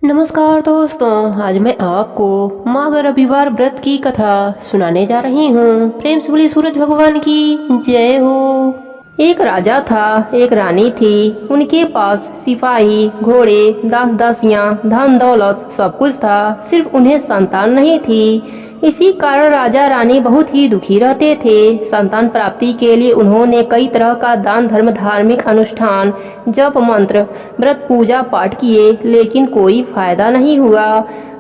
नमस्कार दोस्तों, आज मैं आपको माघ रविवार व्रत की कथा सुनाने जा रही हूँ। प्रेम से बोलिए सूरज भगवान की जय हो। एक राजा था, एक रानी थी। उनके पास सिपाही, घोड़े, दास दासियां, धन दौलत सब कुछ था, सिर्फ उन्हें संतान नहीं थी। इसी कारण राजा रानी बहुत ही दुखी रहते थे। संतान प्राप्ति के लिए उन्होंने कई तरह का दान धर्म, धार्मिक अनुष्ठान, जप मंत्र, व्रत पूजा पाठ किए, लेकिन कोई फायदा नहीं हुआ।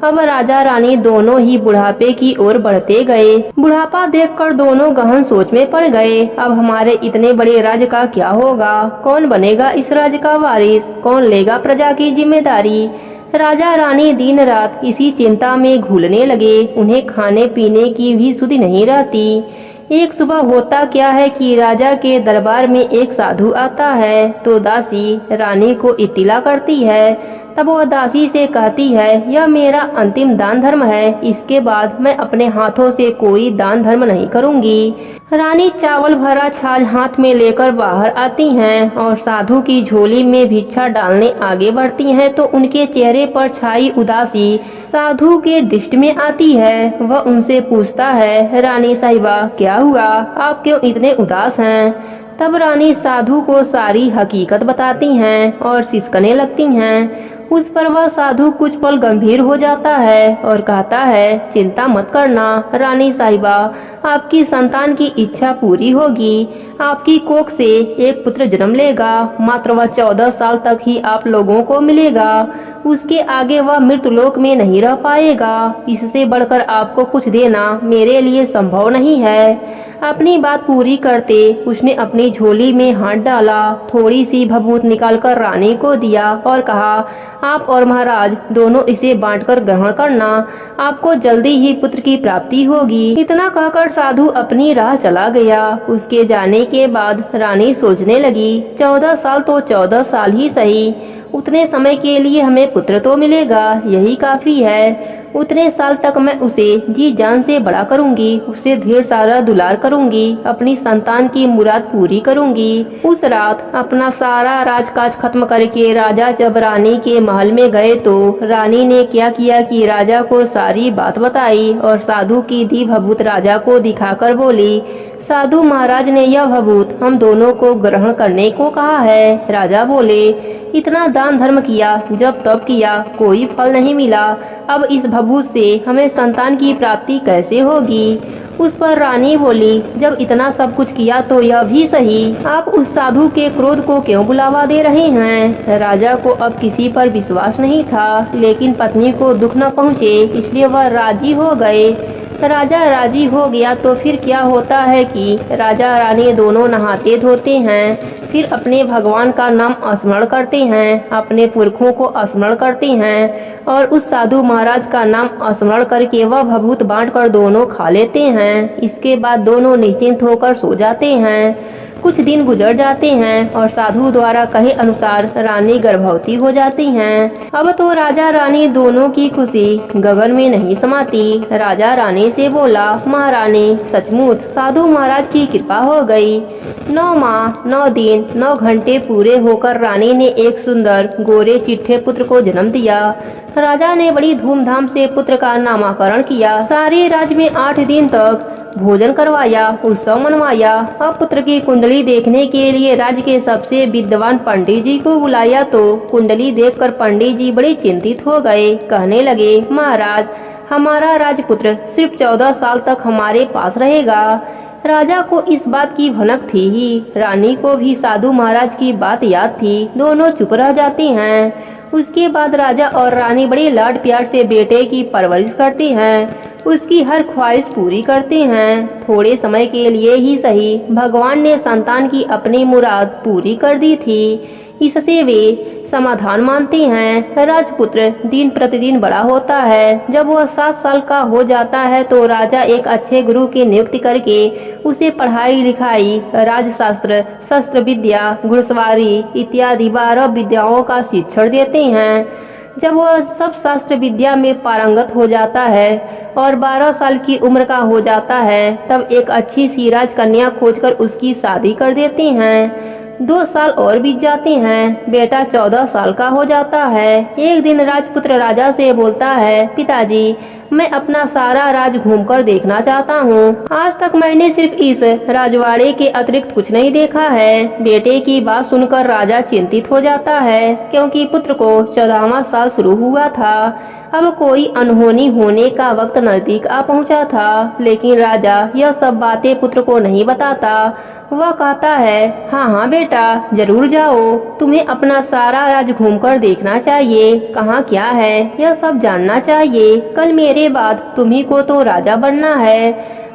अब राजा रानी दोनों ही बुढ़ापे की ओर बढ़ते गए। बुढ़ापा देखकर दोनों गहन सोच में पड़ गए। अब हमारे इतने बड़े राज्य का क्या होगा? कौन बनेगा इस राज्य का वारिस? कौन लेगा प्रजा की जिम्मेदारी? राजा रानी दिन रात इसी चिंता में घुलने लगे। उन्हें खाने पीने की भी सुधि नहीं रहती। एक सुबह होता क्या है कि राजा के दरबार में एक साधु आता है, तो दासी रानी को इत्तिला करती है। तब वह दासी से कहती है, यह मेरा अंतिम दान धर्म है, इसके बाद मैं अपने हाथों से कोई दान धर्म नहीं करूंगी। रानी चावल भरा छाछ हाथ में लेकर बाहर आती हैं और साधु की झोली में भिक्षा डालने आगे बढ़ती हैं, तो उनके चेहरे पर छाई उदासी साधु के दृष्टि में आती है। वह उनसे पूछता है, रानी साहिबा क्या हुआ? आप क्यों इतने उदास हैं? तब रानी साधु को सारी हकीकत बताती हैं और सिसकने लगती हैं। उस पर वह साधु कुछ पल गंभीर हो जाता है और कहता है, चिंता मत करना रानी साहिबा, आपकी संतान की इच्छा पूरी होगी। आपकी कोख से एक पुत्र जन्म लेगा। मात्र वह 14 साल तक ही आप लोगों को मिलेगा। उसके आगे वह मृतलोक में नहीं रह पाएगा। इससे बढ़कर आपको कुछ देना मेरे लिए संभव नहीं है। अपनी बात पूरी करते उसने अपनी झोली में हाथ डाला, थोड़ी सी भभूत निकालकर रानी को दिया और कहा, आप और महाराज दोनों इसे बांटकर ग्रहण करना, आपको जल्दी ही पुत्र की प्राप्ति होगी। इतना कहकर साधु अपनी राह चला गया। उसके जाने के बाद रानी सोचने लगी, 14 साल तो 14 साल ही सही, उतने समय के लिए हमें पुत्र तो मिलेगा, यही काफी है। उतने साल तक मैं उसे जी जान से बड़ा करूंगी, उसे ढेर सारा दुलार करूंगी, अपनी संतान की मुराद पूरी करूंगी। उस रात अपना सारा राजकाज खत्म करके राजा जब रानी के महल में गए, तो रानी ने क्या किया कि राजा को सारी बात बताई और साधु की दी भभूत राजा को दिखाकर बोली, साधु महाराज ने यह भभूत हम दोनों को ग्रहण करने को कहा है। राजा बोले, इतना दान धर्म किया, जब तब किया, कोई फल नहीं मिला। अब इस भभूत से हमें संतान की प्राप्ति कैसे होगी? उस पर रानी बोली, जब इतना सब कुछ किया तो यह भी सही, आप उस साधु के क्रोध को क्यों बुलावा दे रहे हैं? राजा को अब किसी पर विश्वास नहीं था, लेकिन पत्नी को दुख न पहुँचे इसलिए वह राजी हो गए। राजा राजी हो गया तो फिर क्या होता है कि राजा रानी दोनों नहाते धोते हैं, फिर अपने भगवान का नाम स्मरण करते हैं, अपने पुरखों को स्मरण करते हैं और उस साधु महाराज का नाम स्मरण करके वह भभूत बांट कर दोनों खा लेते हैं। इसके बाद दोनों निश्चिंत होकर सो जाते हैं। कुछ दिन गुजर जाते हैं और साधु द्वारा कहे अनुसार रानी गर्भवती हो जाती हैं। अब तो राजा रानी दोनों की खुशी गगन में नहीं समाती। राजा रानी से बोला, महारानी सचमुच साधु महाराज की कृपा हो गई। 9 माह 9 दिन 9 घंटे पूरे होकर रानी ने एक सुंदर गोरे चिट्ठे पुत्र को जन्म दिया। राजा ने बड़ी धूमधाम से पुत्र का नामकरण किया। सारे राज्य में 8 दिन तक भोजन करवाया, उत्सव मनवाया। अब पुत्र की कुंडली देखने के लिए राज्य के सबसे विद्वान पंडित जी को बुलाया, तो कुंडली देखकर पंडित जी बड़े चिंतित हो गए। कहने लगे, महाराज हमारा राजपुत्र सिर्फ 14 साल तक हमारे पास रहेगा। राजा को इस बात की भनक थी ही, रानी को भी साधु महाराज की बात याद थी। दोनों चुप रह जाते हैं। उसके बाद राजा और रानी बड़े लाड प्यार से बेटे की परवरिश करते हैं, उसकी हर ख्वाहिश पूरी करते हैं। थोड़े समय के लिए ही सही, भगवान ने संतान की अपनी मुराद पूरी कर दी थी। इससे वे समाधान मानते हैं। राजपुत्र दिन प्रतिदिन बड़ा होता है। जब वह 7 साल का हो जाता है तो राजा एक अच्छे गुरु की नियुक्ति करके उसे पढ़ाई लिखाई, राजशास्त्र, शस्त्र विद्या, घुड़सवारी इत्यादि 12 विद्याओं का शिक्षण देते हैं। जब वह सब शास्त्र विद्या में पारंगत हो जाता है और 12 साल की उम्र का हो जाता है, तब एक अच्छी सी राजकन्या खोजकर उसकी शादी कर देते हैं। 2 साल और बीत जाते हैं। बेटा 14 साल का हो जाता है। एक दिन राजपुत्र राजा से बोलता है, पिताजी, मैं अपना सारा राज घूमकर देखना चाहता हूँ। आज तक मैंने सिर्फ इस राजवाड़े के अतिरिक्त कुछ नहीं देखा है। बेटे की बात सुनकर राजा चिंतित हो जाता है, क्योंकि पुत्र को 14वां साल शुरू हुआ था। अब कोई अनहोनी होने का वक्त नजदीक आ पहुंचा था, लेकिन राजा यह सब बातें पुत्र को नहीं बताता। वह कहता है, हाँ हाँ बेटा, जरूर जाओ। तुम्हें अपना सारा राज घूमकर देखना चाहिए। कहाँ क्या है यह सब जानना चाहिए। कल मेरे बाद तुम्ही को तो राजा बनना है।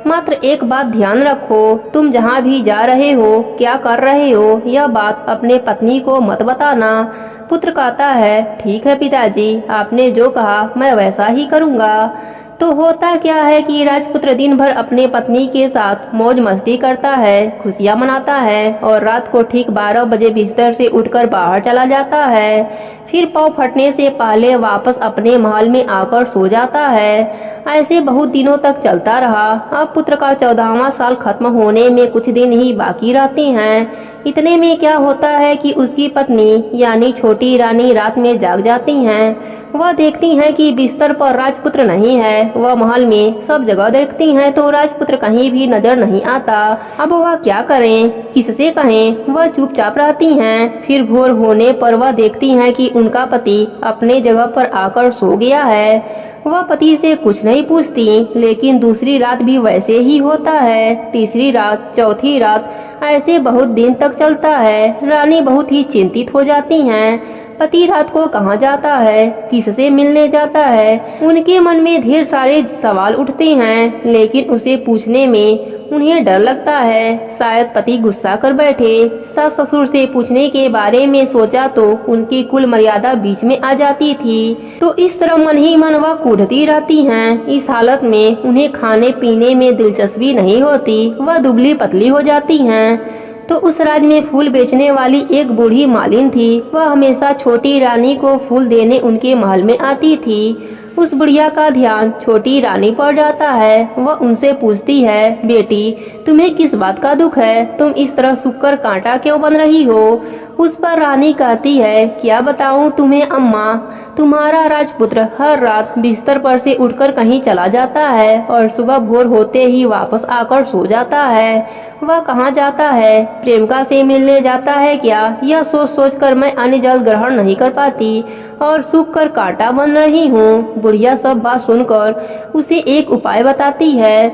मात्र एक बात ध्यान रखो, तुम जहाँ भी जा रहे हो, क्या कर रहे हो, यह बात अपने पत्नी को मत बताना। पुत्र कहता है, ठीक है पिताजी, आपने जो कहा मैं वैसा ही करूँगा। तो होता क्या है कि राजपुत्र दिन भर अपने पत्नी के साथ मौज मस्ती करता है, खुशियां मनाता है और रात को ठीक 12 बजे बिस्तर से उठकर बाहर चला जाता है। फिर पाँव फटने से पहले वापस अपने महल में आकर सो जाता है। ऐसे बहुत दिनों तक चलता रहा। अब पुत्र का 14वां साल खत्म होने में कुछ दिन ही बाकी रहते हैं। इतने में क्या होता है कि उसकी पत्नी यानी छोटी रानी रात में जाग जाती हैं। वह देखती हैं कि बिस्तर पर राजपुत्र नहीं है। वह महल में सब जगह देखती हैं तो राजपुत्र कहीं भी नजर नहीं आता। अब वह क्या करें, किससे कहें। वह चुपचाप रहती हैं। फिर भोर होने पर वह देखती हैं कि उनका पति अपने जगह पर आकर सो गया है। वह पति से कुछ नहीं पूछती, लेकिन दूसरी रात भी वैसे ही होता है। तीसरी रात, चौथी रात, ऐसे बहुत दिन तक चलता है। रानी बहुत ही चिंतित हो जाती हैं। पति रात को कहाँ जाता है, किससे मिलने जाता है। उनके मन में ढेर सारे सवाल उठते हैं, लेकिन उसे पूछने में उन्हें डर लगता है। शायद पति गुस्सा कर बैठे। सास ससुर से पूछने के बारे में सोचा तो उनकी कुल मर्यादा बीच में आ जाती थी। तो इस तरह मन ही मन वह कूदती रहती हैं। इस हालत में उन्हें खाने पीने में दिलचस्पी नहीं होती। वह दुबली पतली हो जाती हैं। तो उस राज में फूल बेचने वाली एक बूढ़ी मालिन थी। वह हमेशा छोटी रानी को फूल देने उनके महल में आती थी। उस बुढ़िया का ध्यान छोटी रानी पर जाता है। वह उनसे पूछती है, बेटी, तुम्हें किस बात का दुख है? तुम इस तरह सूखकर कांटा क्यों बन रही हो? उस पर रानी कहती है, क्या बताऊं तुम्हें अम्मा, तुम्हारा राजपुत्र हर रात बिस्तर पर से उठकर कहीं चला जाता है और सुबह भोर होते ही वापस आकर सो जाता है। वह कहाँ जाता है? प्रेमिका से मिलने जाता है क्या? यह सोच सोच कर मैं अन्न जल ग्रहण नहीं कर पाती और सूख कर कांटा बन रही हूँ। बुढ़िया सब बात सुनकर उसे एक उपाय बताती है।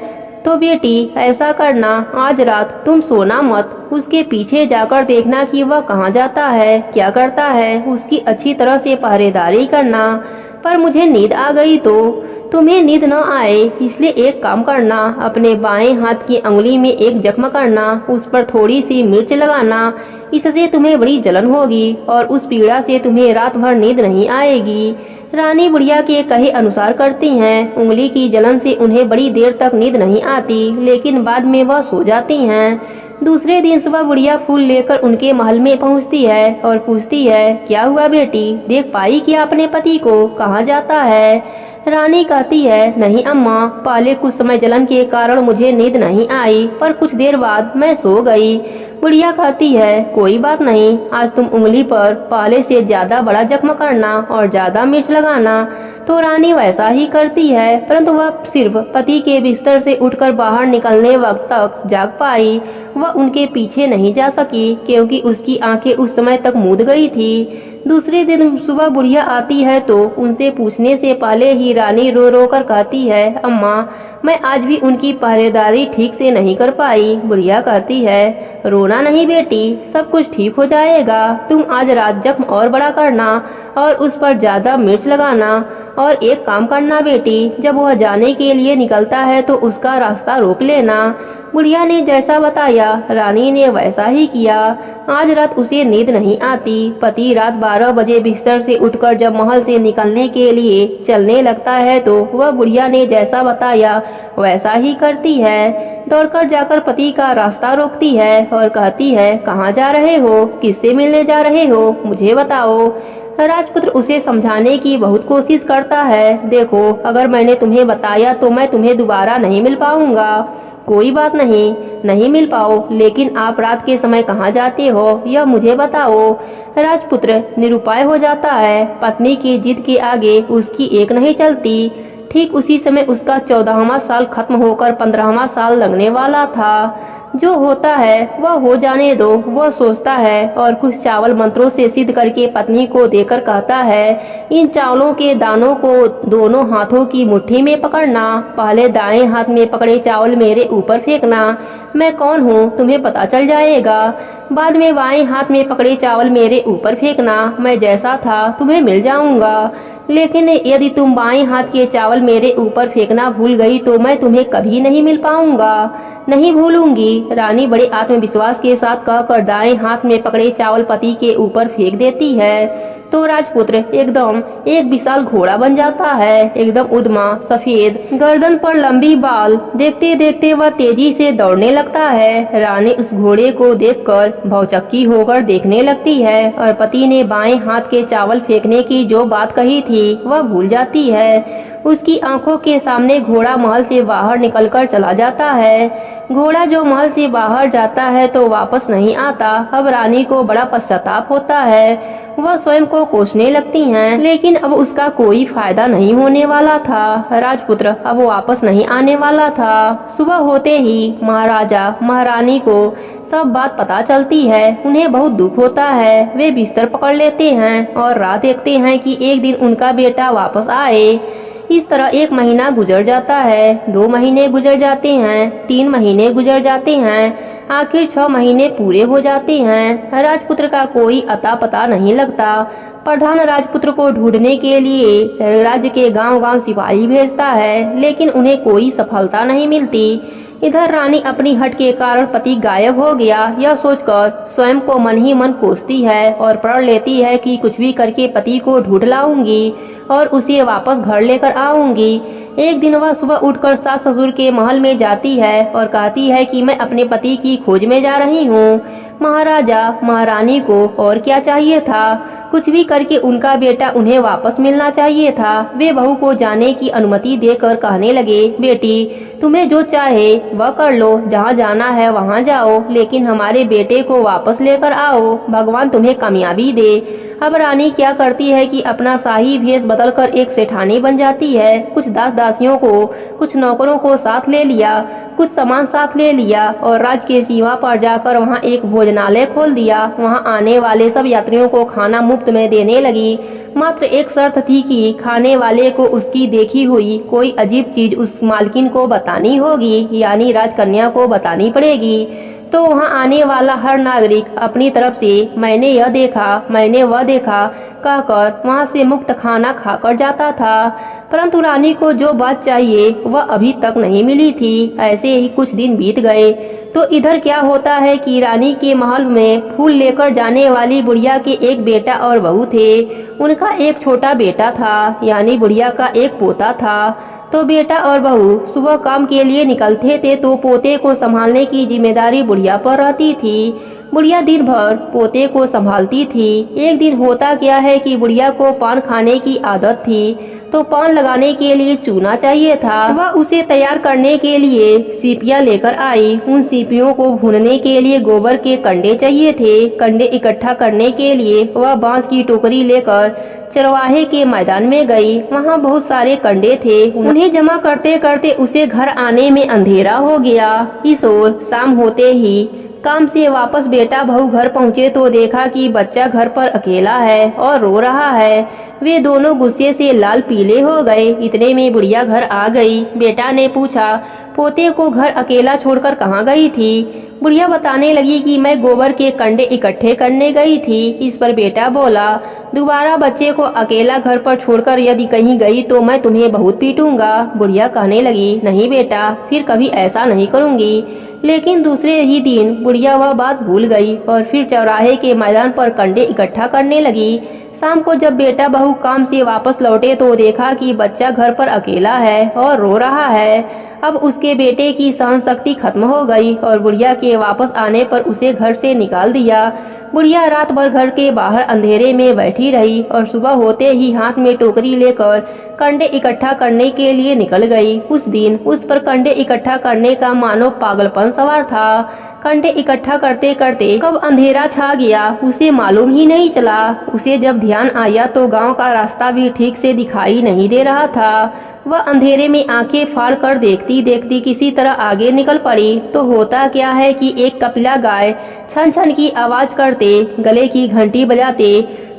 तो बेटी, ऐसा करना, आज रात तुम सोना मत। उसके पीछे जाकर देखना कि वह कहाँ जाता है, क्या करता है। उसकी अच्छी तरह से पहरेदारी करना। पर मुझे नींद आ गई तो? तुम्हें नींद न आए इसलिए एक काम करना, अपने बाएं हाथ की अंगुली में एक जख्म करना, उस पर थोड़ी सी मिर्च लगाना। इससे तुम्हें बड़ी जलन होगी और उस पीड़ा से तुम्हें रात भर नींद नहीं आएगी। रानी बुढ़िया के कहे अनुसार करती हैं। उंगली की जलन से उन्हें बड़ी देर तक नींद नहीं आती, लेकिन बाद में वह सो जाती हैं। दूसरे दिन सुबह बुढ़िया फूल लेकर उनके महल में पहुंचती है और पूछती है, क्या हुआ बेटी, देख पाई कि अपने पति को, कहाँ जाता है? रानी कहती है, नहीं अम्मा, पहले कुछ समय जलन के कारण मुझे नींद नहीं आई, पर कुछ देर बाद मैं सो गई। बुढ़िया कहती है, कोई बात नहीं, आज तुम उंगली पर पहले से ज्यादा बड़ा जख्म करना और ज्यादा मिर्च लगाना। तो रानी वैसा ही करती है, परंतु वह सिर्फ पति के बिस्तर से उठकर बाहर निकलने वक्त तक जाग पाई। वह उनके पीछे नहीं जा सकी, क्योंकि उसकी आंखें उस समय तक मूंद गई थी। दूसरे दिन सुबह बुढ़िया आती है तो उनसे पूछने से पहले ही रानी रो रो कर कहती है, अम्मा, मैं आज भी उनकी पहरेदारी ठीक से नहीं कर पाई। बुढ़िया कहती है, रोना नहीं बेटी, सब कुछ ठीक हो जाएगा। तुम आज रात जख्म और बड़ा करना और उस पर ज्यादा मिर्च लगाना। और एक काम करना बेटी, जब वह जाने के लिए निकलता है तो उसका रास्ता रोक लेना। बुढ़िया ने जैसा बताया रानी ने वैसा ही किया। आज रात उसे नींद नहीं आती। पति रात 12 बजे बिस्तर से उठकर जब महल से निकलने के लिए चलने लगता है तो वह बुढ़िया ने जैसा बताया वैसा ही करती है। दौड़कर जाकर पति का रास्ता रोकती है और कहती है, कहाँ जा रहे हो, किससे मिलने जा रहे हो, मुझे बताओ। राजपुत्र उसे समझाने की बहुत कोशिश करता है, देखो, अगर मैंने तुम्हें बताया तो मैं तुम्हें दोबारा नहीं मिल पाऊंगा। कोई बात नहीं, नहीं मिल पाओ, लेकिन आप रात के समय कहाँ जाते हो यह मुझे बताओ। राजपुत्र निरुपाय हो जाता है। पत्नी की जिद के आगे उसकी एक नहीं चलती। ठीक उसी समय उसका 14वां साल खत्म होकर 15वां साल लगने वाला था। जो होता है वह हो जाने दो, वह सोचता है और कुछ चावल मंत्रों से सिद्ध करके पत्नी को देकर कहता है, इन चावलों के दानों को दोनों हाथों की मुट्ठी में पकड़ना। पहले दाएं हाथ में पकड़े चावल मेरे ऊपर फेंकना। मैं कौन हूँ तुम्हें पता चल जाएगा। बाद में बाएं हाथ में पकड़े चावल मेरे ऊपर फेंकना। मैं जैसा था तुम्हें मिल जाऊंगा। लेकिन यदि तुम बाएं हाथ के चावल मेरे ऊपर फेंकना भूल गई तो मैं तुम्हें कभी नहीं मिल पाऊंगा। नहीं भूलूंगी, रानी बड़े आत्मविश्वास के साथ कहकर दाएं हाथ में पकड़े चावल पति के ऊपर फेंक देती है। तो राजपुत्र एकदम एक विशाल घोड़ा बन जाता है, एकदम उद्यमा, सफेद, गर्दन पर लंबी बाल। देखते देखते वह तेजी से दौड़ने लगता है। रानी उस घोड़े को देखकर भौचक्की होकर देखने लगती है और पति ने बाएं हाथ के चावल फेंकने की जो बात कही थी वह भूल जाती है। उसकी आंखों के सामने घोड़ा महल से बाहर निकलकर चला जाता है। घोड़ा जो महल से बाहर जाता है तो वापस नहीं आता। अब रानी को बड़ा पश्चाताप होता है। वह स्वयं को कोसने लगती हैं, लेकिन अब उसका कोई फायदा नहीं होने वाला था। राजपुत्र अब वापस नहीं आने वाला था। सुबह होते ही महाराजा महारानी को सब बात पता चलती है। उन्हें बहुत दुख होता है। वे बिस्तर पकड़ लेते हैं और राह देखते हैं कि एक दिन उनका बेटा वापस आए। इस तरह 1 महीना गुजर जाता है, 2 महीने गुजर जाते हैं, 3 महीने गुजर जाते हैं, आखिर 6 महीने पूरे हो जाते हैं। राजपुत्र का कोई अता पता नहीं लगता। प्रधान राजपुत्र को ढूंढने के लिए राज्य के गांव-गांव सिपाही भेजता है, लेकिन उन्हें कोई सफलता नहीं मिलती। इधर रानी अपनी हट के कारण पति गायब हो गया यह सोचकर स्वयं को मन ही मन कोसती है और प्रण लेती है कि कुछ भी करके पति को ढूंढ लाऊंगी और उसे वापस घर लेकर आऊंगी। एक दिन वह सुबह उठकर सास ससुर के महल में जाती है और कहती है कि मैं अपने पति की खोज में जा रही हूँ। महाराजा महारानी को और क्या चाहिए था, कुछ भी करके उनका बेटा उन्हें वापस मिलना चाहिए था। वे बहू को जाने की अनुमति देकर कहने लगे, बेटी तुम्हें जो चाहे वह कर लो, जहाँ जाना है वहाँ जाओ, लेकिन हमारे बेटे को वापस लेकर आओ, भगवान तुम्हें कामयाबी दे। अब रानी क्या करती है कि अपना शाही भेष बदलकर एक सेठानी बन जाती है। कुछ दास दासियों को, कुछ नौकरों को साथ ले लिया, कुछ सामान साथ ले लिया और राज्य के सीमा पर जाकर वहाँ एक भोजनालय खोल दिया। वहाँ आने वाले सब यात्रियों को खाना मुफ्त में देने लगी। मात्र एक शर्त थी कि खाने वाले को उसकी देखी हुई कोई अजीब चीज उस मालकिन को बतानी होगी, यानी राजकन्या को बतानी पड़ेगी। तो वहाँ आने वाला हर नागरिक अपनी तरफ से मैंने यह देखा, मैंने वह देखा कहकर वहाँ से मुफ्त खाना खाकर जाता था। परंतु रानी को जो बात चाहिए वह अभी तक नहीं मिली थी। ऐसे ही कुछ दिन बीत गए तो इधर क्या होता है कि रानी के महल में फूल लेकर जाने वाली बुढ़िया के एक बेटा और बहू थे। उनका एक छोटा बेटा था, यानी बुढ़िया का एक पोता था। तो बेटा और बहू सुबह काम के लिए निकलते थे तो पोते को संभालने की जिम्मेदारी बुढ़िया पर रहती थी। बुढ़िया दिन भर पोते को संभालती थी। एक दिन होता क्या है कि बुढ़िया को पान खाने की आदत थी, तो पान लगाने के लिए चूना चाहिए था। वह उसे तैयार करने के लिए सीपियाँ लेकर आई। उन सीपियों को भूनने के लिए गोबर के कंडे चाहिए थे। कंडे इकट्ठा करने के लिए वह बांस की टोकरी लेकर चरवाहे के मैदान में गई। वहाँ बहुत सारे कंडे थे। उन्हें जमा करते करते उसे घर आने में अंधेरा हो गया। इस ओर शाम होते ही काम से वापस बेटा बहू घर पहुँचे तो देखा कि बच्चा घर पर अकेला है और रो रहा है। वे दोनों गुस्से से लाल पीले हो गए। इतने में बुढ़िया घर आ गई। बेटा ने पूछा, पोते को घर अकेला छोड़कर कहाँ गई थी? बुढ़िया बताने लगी कि मैं गोबर के कंडे इकट्ठे करने गई थी। इस पर बेटा बोला, दोबारा बच्चे को अकेला घर पर छोड़कर यदि कहीं गई तो मैं तुम्हें बहुत पीटूंगा। बुढ़िया कहने लगी, नहीं बेटा, फिर कभी ऐसा नहीं करूंगी। लेकिन दूसरे ही दिन बुढ़िया वह बात भूल गई और फिर चौराहे के मैदान पर कंडे इकट्ठा करने लगी। शाम को जब बेटा बहू काम से वापस लौटे तो देखा कि बच्चा घर पर अकेला है और रो रहा है। अब उसके बेटे की सहन शक्ति खत्म हो गई और बुढ़िया के वापस आने पर उसे घर से निकाल दिया। बुढ़िया रात भर घर के बाहर अंधेरे में बैठी रही और सुबह होते ही हाथ में टोकरी लेकर कंडे इकट्ठा करने के लिए निकल गई। उस दिन उस पर कंडे इकट्ठा करने का मानो पागलपन सवार था। कंडे इकट्ठा करते करते कब अंधेरा छा गया उसे मालूम ही नहीं चला। उसे जब ध्यान आया तो गांव का रास्ता भी ठीक से दिखाई नहीं दे रहा था। वह अंधेरे में आंखें फाड़ कर देखती देखती किसी तरह आगे निकल पड़ी तो होता क्या है कि एक कपिला गाय छन छन की आवाज करते गले की घंटी बजाते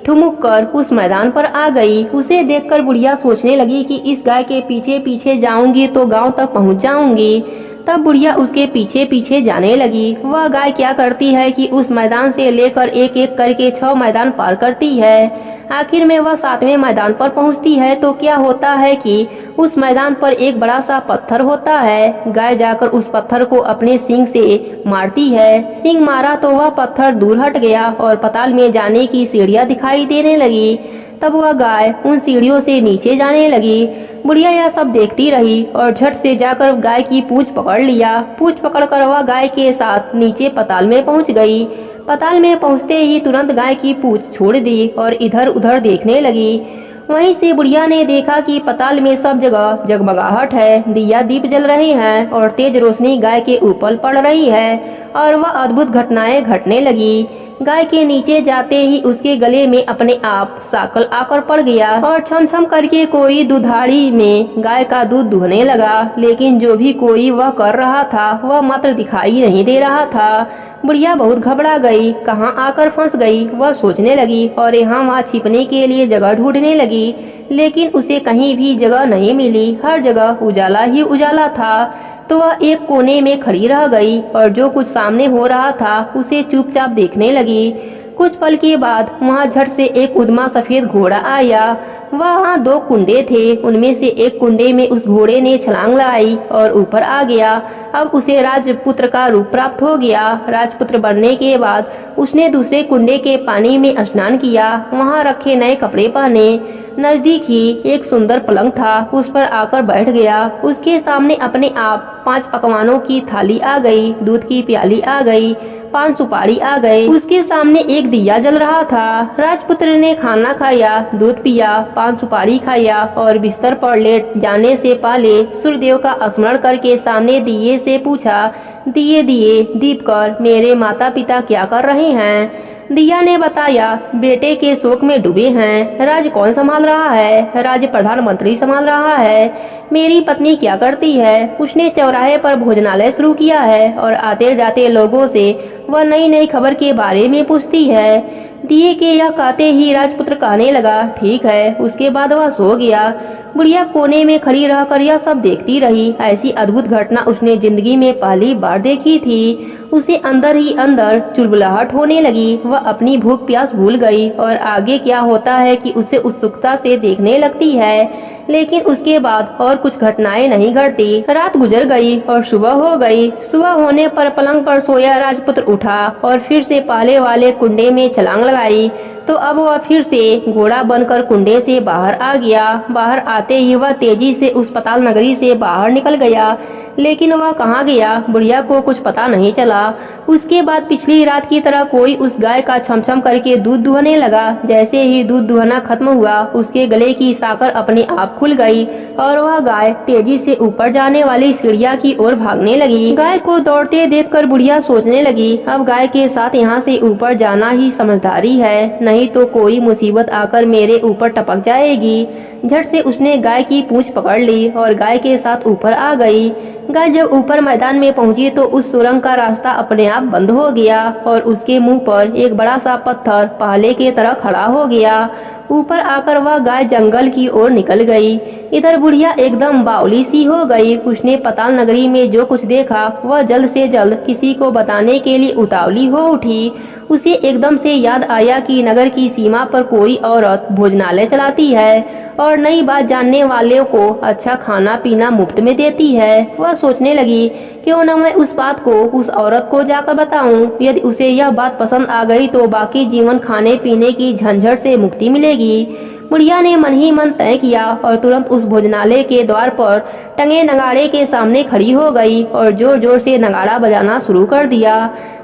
ठुमुक कर उस मैदान पर आ गई। उसे देखकर बुढ़िया सोचने लगी कि इस गाय के पीछे पीछे जाऊंगी तो गांव तक पहुंच जाऊंगी। तब बुढ़िया उसके पीछे पीछे जाने लगी। वह गाय क्या करती है कि उस मैदान से लेकर एक एक करके 6 मैदान पार करती है। आखिर में वह 7वें मैदान पर पहुंचती है तो क्या होता है कि उस मैदान पर एक बड़ा सा पत्थर होता है। गाय जाकर उस पत्थर को अपने सींग से मारती है। सींग मारा तो वह पत्थर दूर हट गया और पाताल में जाने की सीढ़ियां दिखाई देने लगी। तब वह गाय उन सीढ़ियों से नीचे जाने लगी। बुढ़िया यह सब देखती रही और झट से जाकर गाय की पूंछ पकड़ लिया। पूंछ पकड़कर वह गाय के साथ नीचे पाताल में पहुंच गई। पाताल में पहुंचते ही तुरंत गाय की पूंछ छोड़ दी और इधर उधर देखने लगी। वहीं से बुढ़िया ने देखा कि पाताल में सब जगह जगमगाहट है, दिया दीप जल रहे हैं और तेज रोशनी गाय के ऊपर पड़ रही है और वह अद्भुत घटनाएं घटने लगी। गाय के नीचे जाते ही उसके गले में अपने आप साकल आकर पड़ गया और छम छम करके कोई दुधाड़ी में गाय का दूध दुहने लगा। लेकिन जो भी कोई वह कर रहा था वह मात्र दिखाई नहीं दे रहा था। बुढ़िया बहुत घबरा गई, कहाँ आकर फंस गई वह सोचने लगी और यहाँ वहाँ छिपने के लिए जगह ढूंढने लगी। लेकिन उसे कहीं भी जगह नहीं मिली, हर जगह उजाला ही उजाला था। तो वह एक कोने में खड़ी रह गई और जो कुछ सामने हो रहा था उसे चुपचाप देखने लगी। कुछ पल के बाद वहाँ झट से एक उद्मा सफेद घोड़ा आया। वहाँ 2 कुंडे थे, उनमें से एक कुंडे में उस घोड़े ने छलांग लगाई और ऊपर आ गया। अब उसे राजपुत्र का रूप प्राप्त हो गया। राजपुत्र बनने के बाद उसने दूसरे कुंडे के पानी में स्नान किया। वहाँ रखे नए कपड़े पहने। नजदीक ही एक सुंदर पलंग था, उस पर आकर बैठ गया। उसके सामने अपने आप 5 पकवानों की थाली आ गई, दूध की प्याली आ गई, 5 सुपारी आ गए। उसके सामने एक दिया जल रहा था। राजपुत्र ने खाना खाया, दूध पिया, 5 सुपारी खाया और बिस्तर पर लेट जाने से पहले सूर्यदेव का स्मरण करके सामने दिए से पूछा, दिए दिए दीप कर मेरे माता पिता क्या कर रहे हैं। दिया ने बताया, बेटे के शोक में डूबे हैं। राज्य कौन संभाल रहा है? राज्य प्रधानमंत्री संभाल रहा है। मेरी पत्नी क्या करती है? उसने चौराहे पर भोजनालय शुरू किया है और आते जाते लोगों से वह नई नई खबर के बारे में पूछती है। दिए के यह कहते ही राजपुत्र कहने लगा, ठीक है। उसके बाद वह सो गया। बुढ़िया कोने में खड़ी रहकर यह सब देखती रही। ऐसी अद्भुत घटना उसने जिंदगी में पहली बार देखी थी। उसे अंदर ही अंदर चुलबुलाहट होने लगी। वह अपनी भूख प्यास भूल गई और आगे क्या होता है कि उसे उत्सुकता से देखने लगती है। लेकिन उसके बाद और कुछ घटनाएं नहीं घटती। रात गुजर गई और सुबह हो गई। सुबह होने पर पलंग पर सोया राजपुत्र उठा और फिर से पहले वाले कुंडे में छलांग लगाई तो अब वह फिर से घोड़ा बनकर कुंडे से बाहर आ गया। बाहर आते ही वह तेजी से उस पाताल नगरी से बाहर निकल गया। लेकिन वह कहाँ गया बुढ़िया को कुछ पता नहीं चला। उसके बाद पिछली रात की तरह कोई उस गाय का छमछम करके दूध दुहने लगा। जैसे ही दूध दुहना खत्म हुआ उसके गले की साकर अपने आप खुल गई और वह गाय तेजी से ऊपर जाने वाली सीढ़ियाँ की ओर भागने लगी। गाय को दौड़ते देखकर बुढ़िया सोचने लगी, अब गाय के साथ यहाँ से ऊपर जाना ही समझदारी है, नहीं तो कोई मुसीबत आकर मेरे ऊपर टपक जाएगी। झट से उसने गाय की पूंछ पकड़ ली और गाय के साथ ऊपर आ गई। गाय जब ऊपर मैदान में पहुंची तो उस सुरंग का रास्ता अपने आप बंद हो गया और उसके मुंह पर एक बड़ा सा पत्थर पहले की तरह खड़ा हो गया। ऊपर आकर वह गाय जंगल की ओर निकल गई। इधर बुढ़िया एकदम बावली सी हो गई। उसने पाताल नगरी में जो कुछ देखा वह जल्द से जल्द किसी को बताने के लिए उतावली हो उठी। उसे एकदम से याद आया कि नगर की सीमा पर कोई औरत भोजनालय चलाती है और नई बात जानने वाले को अच्छा खाना पीना मुफ्त में देती है। वह सोचने लगी, क्यों न मैं उस बात को उस औरत को जाकर बताऊं। यदि उसे यह बात पसंद आ गई तो बाकी जीवन खाने पीने की झंझट से मुक्ति मिलेगी। बुढ़िया ने मन ही मन तय किया और तुरंत उस भोजनालय के द्वार पर टंगे नगाड़े के सामने खड़ी हो गई और जोर जोर से नगाड़ा बजाना शुरू कर दिया।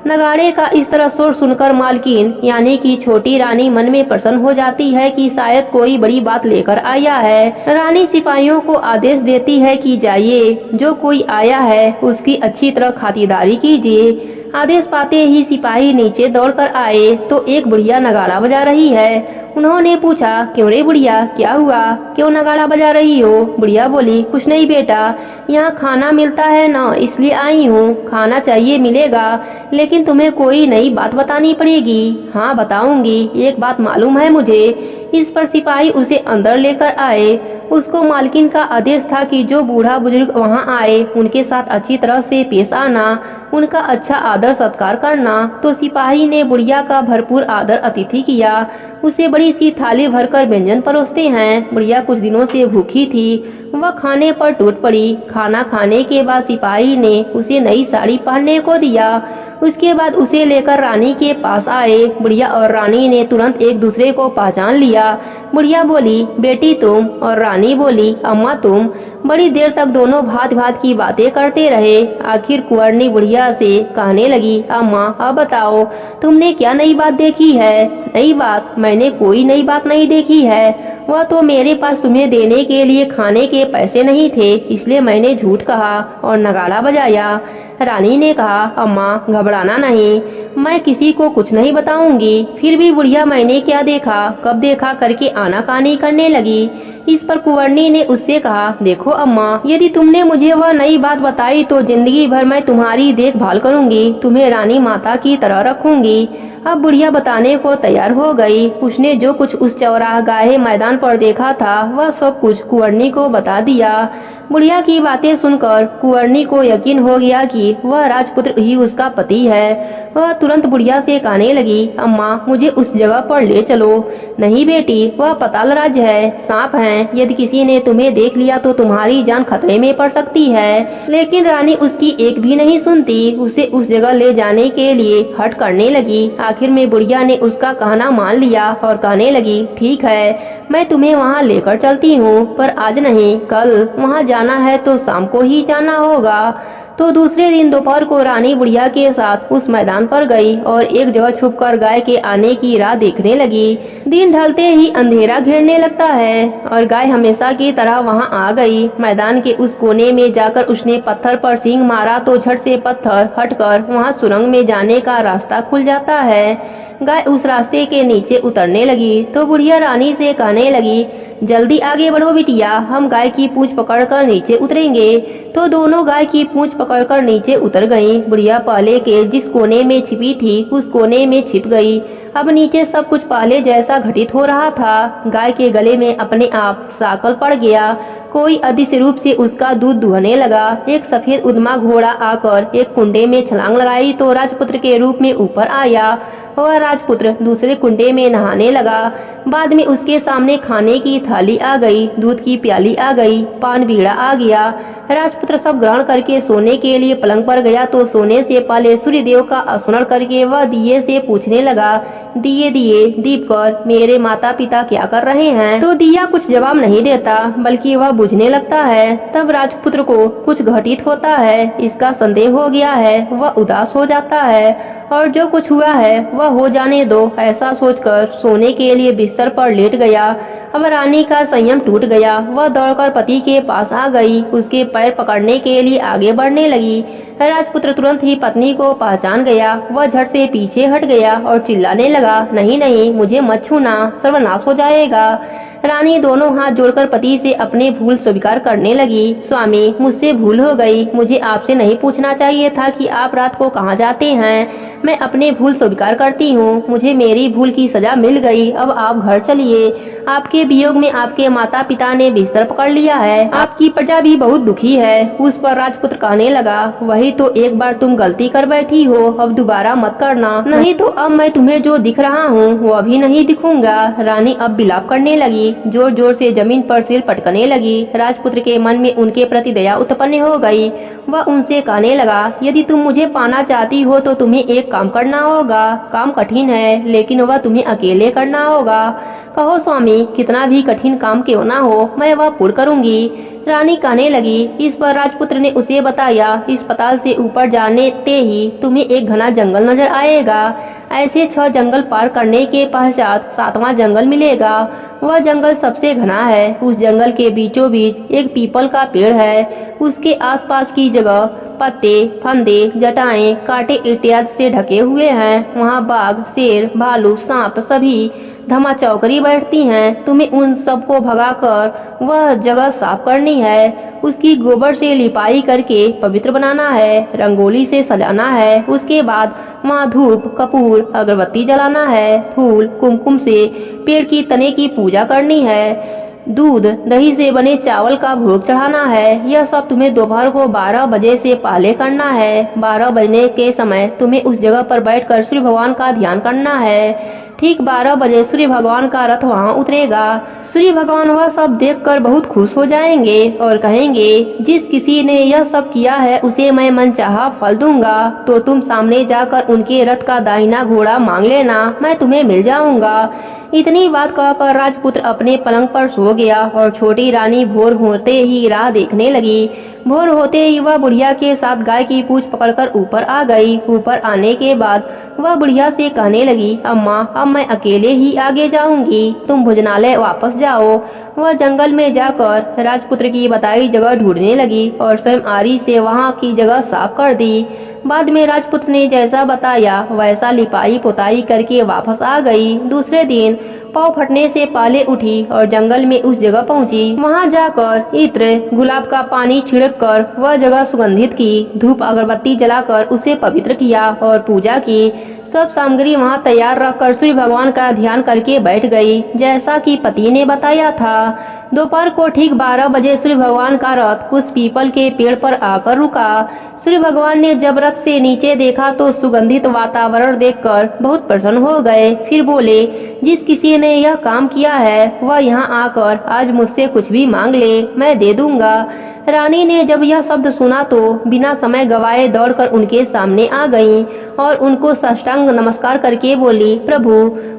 नगाड़े का इस तरह शोर सुनकर मालकिन यानी कि छोटी रानी मन में प्रसन्न हो जाती है कि शायद कोई बड़ी बात लेकर आया है। रानी सिपाहियों को आदेश देती है कि जाइए, जो कोई आया है उसकी अच्छी तरह खातिरदारी कीजिए। आदेश पाते ही सिपाही नीचे दौड़कर आए तो एक बुढ़िया नगाड़ा बजा रही है। उन्होंने पूछा, क्यों रे बुढ़िया, क्या हुआ, क्यों नगाड़ा बजा रही हो? बुढ़िया बोली, कुछ नहीं बेटा, यहाँ खाना मिलता है ना, इसलिए आई हूँ। खाना चाहिए, मिलेगा, लेकिन तुम्हें कोई नई बात बतानी पड़ेगी। हाँ बताऊंगी, एक बात मालूम है मुझे। इस पर सिपाही उसे अंदर लेकर आए। उसको मालकिन का आदेश था कि जो बूढ़ा बुजुर्ग वहाँ आए उनके साथ अच्छी तरह से पेश आना, उनका अच्छा आदर सत्कार करना। तो सिपाही ने बुढ़िया का भरपूर आदर अतिथि किया। उसे बड़ी सी थाली भरकर व्यंजन परोसते हैं। बुढ़िया कुछ दिनों से भूखी थी, वह खाने पर टूट पड़ी। खाना खाने के बाद सिपाही ने उसे नई साड़ी पहनने को दिया। उसके बाद उसे लेकर रानी के पास आए। बुढ़िया और रानी ने तुरंत एक दूसरे को पहचान लिया। बुढ़िया बोली, बेटी तुम, और रानी बोली, अम्मा तुम। बड़ी देर तक दोनों भात भात की बातें करते रहे। आखिर कुंवरनी बुढ़िया से कहने लगी, अम्मा अब बताओ, तुमने क्या नई बात देखी है? नई बात? मैंने कोई नई बात नहीं देखी है। वह तो मेरे पास तुम्हें देने के लिए खाने के पैसे नहीं थे, इसलिए मैंने झूठ कहा और नगाड़ा बजाया। रानी ने कहा, अम्मा घबराना नहीं, मैं किसी को कुछ नहीं बताऊंगी। फिर भी बुढ़िया मैंने क्या देखा, कब देखा करके आनाकानी करने लगी। इस पर कुंवरनी ने उससे कहा, देखो अम्मा, यदि तुमने मुझे वह नई बात बताई तो जिंदगी भर मैं तुम्हारी देखभाल करूंगी, तुम्हें रानी माता की तरह रखूंगी। अब बुढ़िया बताने को तैयार हो गई। उसने जो कुछ उस चौराहे मैदान पर देखा था वह सब कुछ कुंवरनी को बता दिया। बुढ़िया की बातें सुनकर कुंवरनी को यकीन हो गया कि वह राजपुत्र ही उसका पति है। वह तुरंत बुढ़िया से कहने लगी, अम्मा मुझे उस जगह पर ले चलो। नहीं बेटी, वह पाताल राज्य है, सांप हैं, यदि किसी ने तुम्हें देख लिया तो तुम्हारी जान खतरे में पड़ सकती है। लेकिन रानी उसकी एक भी नहीं सुनती, उसे उस जगह ले जाने के लिए हट करने लगी। आखिर में बुढ़िया ने उसका कहना मान लिया और कहने लगी, ठीक है, मैं तुम्हें वहाँ लेकर चलती हूँ, पर आज नहीं, कल। वहाँ जाना है तो शाम को ही जाना होगा। तो दूसरे दिन दोपहर को रानी बुढ़िया के साथ उस मैदान पर गई और एक जगह छुपकर गाय के आने की राह देखने लगी। दिन ढलते ही अंधेरा घेरने लगता है और गाय हमेशा की तरह वहां आ गई। मैदान के उस कोने में जाकर उसने पत्थर पर सींग मारा तो झट से पत्थर हटकर वहां सुरंग में जाने का रास्ता खुल जाता है। गाय उस रास्ते के नीचे उतरने लगी तो बुढ़िया रानी से कहने लगी, जल्दी आगे बढ़ो बिटिया, हम गाय की पूंछ पकड़कर नीचे उतरेंगे। तो दोनों गाय की पूंछ पकड़कर नीचे उतर गईं। बुढ़िया पहले के जिस कोने में छिपी थी उस कोने में छिप गई। अब नीचे सब कुछ पहले जैसा घटित हो रहा था। गाय के गले में अपने आप साकल पड़ गया। कोई अदृश्य रूप से उसका दूध दुहने लगा। एक सफेद उद्मा घोड़ा आकर एक कुंडे में छलांग लगाई तो राजपुत्र के रूप में ऊपर आया। वह राजपुत्र दूसरे कुंडे में नहाने लगा। बाद में उसके सामने खाने की थाली आ गई, दूध की प्याली आ गई, पान बीड़ा आ गया। राजपुत्र सब ग्रहण करके सोने के लिए पलंग पर गया तो सोने से पहले सूर्य देव का स्मरण करके वह दिए से पूछने लगा, दिए दिए दीप कर, मेरे माता पिता क्या कर रहे हैं? तो दिया कुछ जवाब नहीं देता बल्कि वह बुझने लगता है। तब राजपुत्र को कुछ घटित होता है, इसका संदेह हो गया है। वह उदास हो जाता है और जो कुछ हुआ है वह हो जाने दो, ऐसा सोचकर सोने के लिए बिस्तर पर लेट गया। अब रानी का संयम टूट गया। वह दौड़कर पति के पास आ गई, उसके पैर पकड़ने के लिए आगे बढ़ने लगी। राजपुत्र तुरंत ही पत्नी को पहचान गया। वह झट से पीछे हट गया और चिल्लाने लगा, नहीं नहीं, मुझे मत छूना, सर्वनाश हो जाएगा। रानी दोनों हाथ जोड़कर पति से अपने भूल स्वीकार करने लगी। स्वामी, मुझसे भूल हो गई, मुझे आपसे नहीं पूछना चाहिए था कि आप रात को कहाँ जाते हैं। मैं अपने भूल स्वीकार करती हूँ, मुझे मेरी भूल की सजा मिल गई। अब आप घर चलिए, आपके वियोग में आपके माता पिता ने बिस्तर पकड़ लिया है, आपकी प्रजा भी बहुत दुखी है। उस पर राजपुत्र कहने लगा, वही तो एक बार तुम गलती कर बैठी हो, अब दोबारा मत करना, नहीं तो अब मैं तुम्हें जो दिख रहा हूँ वो अभी नहीं दिखूंगा। रानी अब विलाप करने लगी, जोर जोर से जमीन पर सिर पटकने लगी। राजपुत्र के मन में उनके प्रति दया उत्पन्न हो गई। वह उनसे कहने लगा, यदि तुम मुझे पाना चाहती हो तो तुम्हें एक काम करना होगा। काम कठिन है लेकिन वह तुम्हें अकेले करना होगा। कहो स्वामी, कितना भी कठिन काम क्यों ना हो, मैं वह पूर्ण करूंगी। रानी कहने लगी। इस पर राजपुत्र ने उसे बताया, इस पताल से ऊपर जाने ते ही तुम्हें एक घना जंगल नजर आएगा। ऐसे 6 जंगल पार करने के पश्चात 7वां जंगल मिलेगा। वह जंगल सबसे घना है। उस जंगल के बीचों बीच एक पीपल का पेड़ है। उसके आसपास की जगह पत्ते, फंदे, जटाएं, कांटे इत्यादि से ढके हुए हैं। वहाँ बाघ, शेर, भालू, सांप सभी धमा चौकरी बैठती हैं। तुम्हें उन सबको भगाकर वह जगह साफ करनी है। उसकी गोबर से लिपाई करके पवित्र बनाना है। रंगोली से सजाना है। उसके बाद वहाँ धूप, कपूर, अगरबत्ती जलाना है। फूल, कुमकुम से पेड़ की तने की पूजा करनी है। दूध, दही से बने चावल का भोग चढ़ाना है। यह सब तुम्हें दोपहर को 12 बजे से पहले करना है। 12 बजने के समय तुम्हें उस जगह पर बैठकर सूर्य भगवान का ध्यान करना है। ठीक 12 बजे सूर्य भगवान का रथ वहाँ उतरेगा। सूर्य भगवान वह सब देखकर बहुत खुश हो जाएंगे और कहेंगे, जिस किसी ने यह सब किया है उसे मैं मनचाहा फल दूंगा। तो तुम सामने जाकर उनके रथ का दाहिना घोड़ा मांग लेना, मैं तुम्हें मिल जाऊंगा। इतनी बात कहकर राजपुत्र अपने पलंग पर सो गया और छोटी रानी भोर होते ही राह देखने लगी। भोर होते ही वह बुढ़िया के साथ गाय की पूंछ पकड़कर ऊपर आ गई। ऊपर आने के बाद वह बुढ़िया से कहने लगी, अम्मा, अब मैं अकेले ही आगे जाऊंगी, तुम भोजनालय वापस जाओ। वह जंगल में जाकर राजपुत्र की बताई जगह ढूंढने लगी और स्वयं आरी से वहाँ की जगह साफ कर दी। बाद में राजपुत्र ने जैसा बताया वैसा लिपाई पुताई करके वापस आ गई। दूसरे दिन पाँव फटने से पहले उठी और जंगल में उस जगह पहुंची। वहां जाकर इत्र, गुलाब का पानी छिड़क कर वह जगह सुगंधित की। धूप अगरबत्ती जलाकर उसे पवित्र किया और पूजा की। सब सामग्री वहां तैयार रखकर सूर्य भगवान का ध्यान करके बैठ गई, जैसा कि पति ने बताया था। दोपहर को ठीक 12 बजे सूर्य भगवान का रथ उस पीपल के पेड़ पर आकर रुका। सूर्य भगवान ने जब रथ से नीचे देखा तो सुगंधित वातावरण देखकर बहुत प्रसन्न हो गए। फिर बोले, जिस किसी ने यह काम किया है वह यहाँ आकर आज मुझसे कुछ भी मांग ले, मैं दे दूंगा। रानी ने जब यह शब्द सुना तो बिना समय गवाए दौड़कर उनके सामने आ गईं और उनको साष्टांग नमस्कार करके बोली, प्रभु,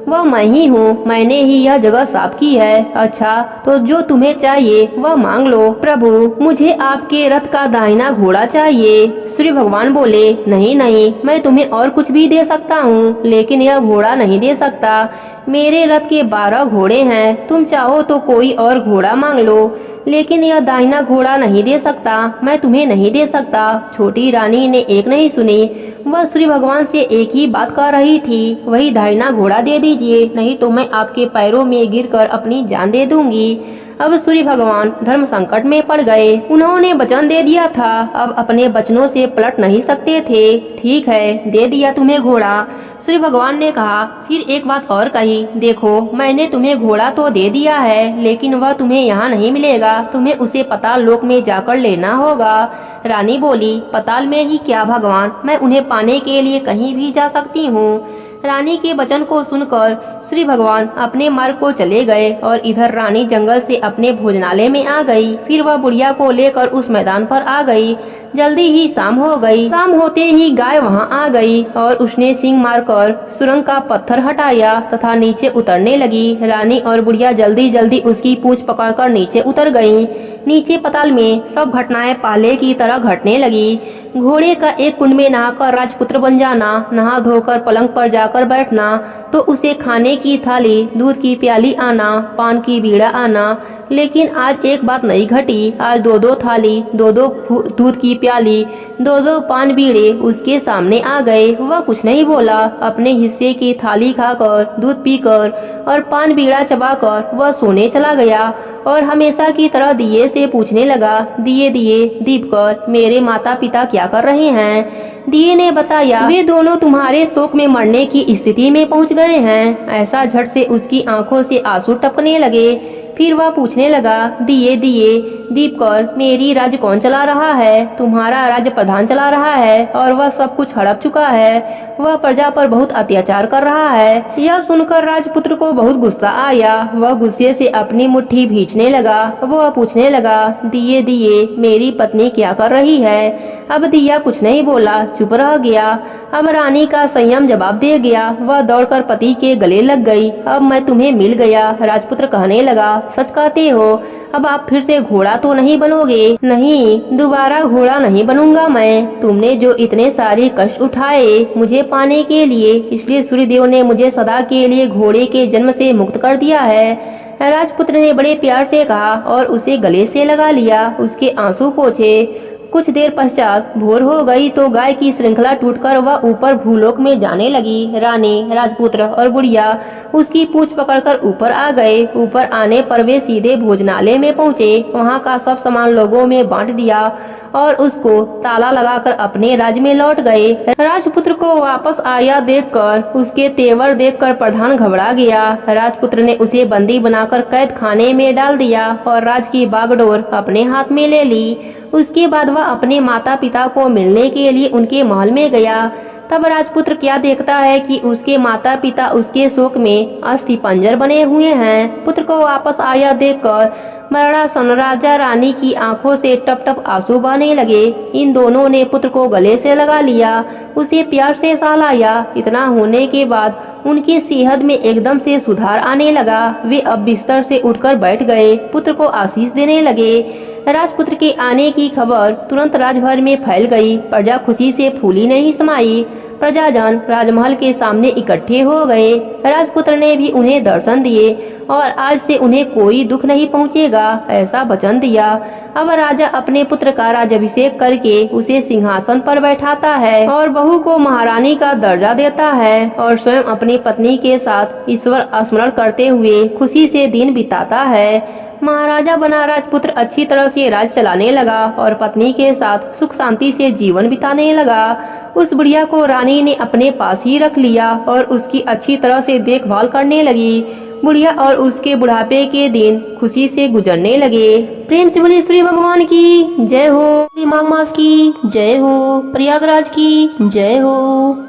वह मैं ही हूँ, मैंने ही यह जगह साफ की है। अच्छा, तो जो तुम्हें चाहिए वह मांग लो। प्रभु, मुझे आपके रथ का दाहिना घोड़ा चाहिए। सूर्य भगवान बोले, नहीं नहीं, मैं तुम्हें और कुछ भी दे सकता हूँ, लेकिन यह घोड़ा नहीं दे सकता। मेरे रथ के 12 घोड़े हैं, तुम चाहो तो कोई और घोड़ा मांग लो, लेकिन यह दाहिना घोड़ा नहीं दे सकता, मैं तुम्हें नहीं दे सकता। छोटी रानी ने एक नहीं सुनी। वह सूर्य भगवान से एक ही बात कर रही थी, वही दाहिना घोड़ा दे दीजिए, नहीं तो मैं आपके पैरों में गिरकर अपनी जान दे दूंगी। अब सूर्य भगवान धर्म संकट में पड़ गए। उन्होंने वचन दे दिया था, अब अपने वचनों से पलट नहीं सकते थे। ठीक है, दे दिया तुम्हें घोड़ा। सूर्य भगवान ने कहा, फिर एक बात और कही, देखो, मैंने तुम्हें घोड़ा तो दे दिया है, लेकिन वह तुम्हें यहाँ नहीं मिलेगा, तुम्हें उसे पाताल लोक में जाकर लेना होगा। रानी बोली, पाताल में ही क्या भगवान, मैं उन्हें पाने के लिए कहीं भी जा सकती हूँ। रानी के वचन को सुनकर श्री भगवान अपने मार्ग को चले गए और इधर रानी जंगल से अपने भोजनालय में आ गई। फिर वह बुढ़िया को लेकर उस मैदान पर आ गई। जल्दी ही शाम हो गई। शाम होते ही गाय वहां आ गई और उसने सींग मारकर सुरंग का पत्थर हटाया तथा नीचे उतरने लगी। रानी और बुढ़िया जल्दी जल्दी उसकी पूंछ पकड़कर नीचे उतर गईं। नीचे पाताल में सब घटनाएं पहले की तरह घटने लगी। घोड़े का एक कुंड में नहाकर राजपुत्र बन जाना, नहा धोकर पलंग पर जाकर बैठना, तो उसे खाने की थाली, दूध की प्याली आना, पान की बीड़ा आना। लेकिन आज एक बात नहीं घटी। आज 2-2 थाली, 2-2 दूध की प्याली, 2-2 पान बीड़े उसके सामने आ गए। वह कुछ नहीं बोला। अपने हिस्से की थाली खाकर, दूध पीकर और पान बीड़ा चबाकर वह सोने चला गया और हमेशा की तरह दिए से पूछने लगा, दिए दिए दीपकर, मेरे माता पिता क्या कर रहे हैं? दिए ने बताया, वे दोनों तुम्हारे शोक में मरने की स्थिति में पहुंच गए हैं। ऐसा झट से उसकी आंखों से आंसू टपकने लगे। फिर वह पूछने लगा, दिए दिए दीपकर, मेरी राज्य कौन चला रहा है? तुम्हारा राज्य प्रधान चला रहा है और वह सब कुछ हड़प चुका है। वह प्रजा पर बहुत अत्याचार कर रहा है। यह सुनकर राजपुत्र को बहुत गुस्सा आया। वह गुस्से से अपनी मुट्ठी भींचने लगा। वह पूछने लगा, दिए दिए मेरी पत्नी क्या कर रही है? अब दिया कुछ नहीं बोला, चुप रह गया। अब रानी का संयम जवाब दे गया। वह दौड़कर पति के गले लग गई। अब मैं तुम्हें मिल गया। राजपुत्र कहने लगा, सच कहते हो? अब आप फिर से घोड़ा तो नहीं बनोगे? नहीं, दोबारा घोड़ा नहीं बनूंगा मैं। तुमने जो इतने सारे कष्ट उठाए मुझे पाने के लिए, इसलिए सूर्यदेव ने मुझे सदा के लिए घोड़े के जन्म से मुक्त कर दिया है। राजपुत्र ने बड़े प्यार से कहा और उसे गले से लगा लिया। उसके आंसू पोंछे। कुछ देर पश्चात भोर हो गई तो गाय की श्रृंखला टूटकर वह ऊपर भूलोक में जाने लगी। रानी, राजपुत्र और बुढ़िया उसकी पूंछ पकड़कर ऊपर आ गए। ऊपर आने पर वे सीधे भोजनालय में पहुँचे। वहाँ का सब सामान लोगों में बांट दिया और उसको ताला लगाकर अपने राज्य में लौट गए। राजपुत्र को वापस आया देखकर, उसके तेवर देखकर प्रधान घबरा गया। राजपुत्र ने उसे बंदी बनाकर कैद खाने में डाल दिया और राज की बागडोर अपने हाथ में ले ली। उसके बाद वह अपने माता पिता को मिलने के लिए उनके महल में गया। तब राजपुत्र क्या देखता है कि उसके माता पिता उसके शोक में अस्थि पंजर बने हुए हैं। पुत्र को वापस आया देखकर मरणा सन राजा रानी की आंखों से टप टप आंसू बहने लगे। इन दोनों ने पुत्र को गले से लगा लिया, उसे प्यार से सहलाया। इतना होने के बाद उनकी सेहत में एकदम से सुधार आने लगा। वे अब बिस्तर से उठकर बैठ गए, पुत्र को आशीष देने लगे। राजपुत्र के आने की खबर तुरंत राजभर में फैल गई। प्रजा खुशी से फूली नहीं समाई। प्रजाजन राजमहल के सामने इकट्ठे हो गए। राजपुत्र ने भी उन्हें दर्शन दिए और आज से उन्हें कोई दुख नहीं पहुंचेगा, ऐसा वचन दिया। अब राजा अपने पुत्र का राज्याभिषेक करके उसे सिंहासन पर बैठाता है और बहू को महारानी का दर्जा देता है और स्वयं अपनी पत्नी के साथ ईश्वर स्मरण करते हुए खुशी से दिन बिताता है। महाराजा बना राजपुत्र अच्छी तरह से राज चलाने लगा और पत्नी के साथ सुख शांति से जीवन बिताने लगा। उस बुढ़िया को रानी ने अपने पास ही रख लिया और उसकी अच्छी तरह से देखभाल करने लगी। बुढ़िया और उसके बुढ़ापे के दिन खुशी से गुजरने लगे। प्रेम से बोले श्री भगवान की जय हो, माघ मास की जय हो, प्रयागराज की जय हो।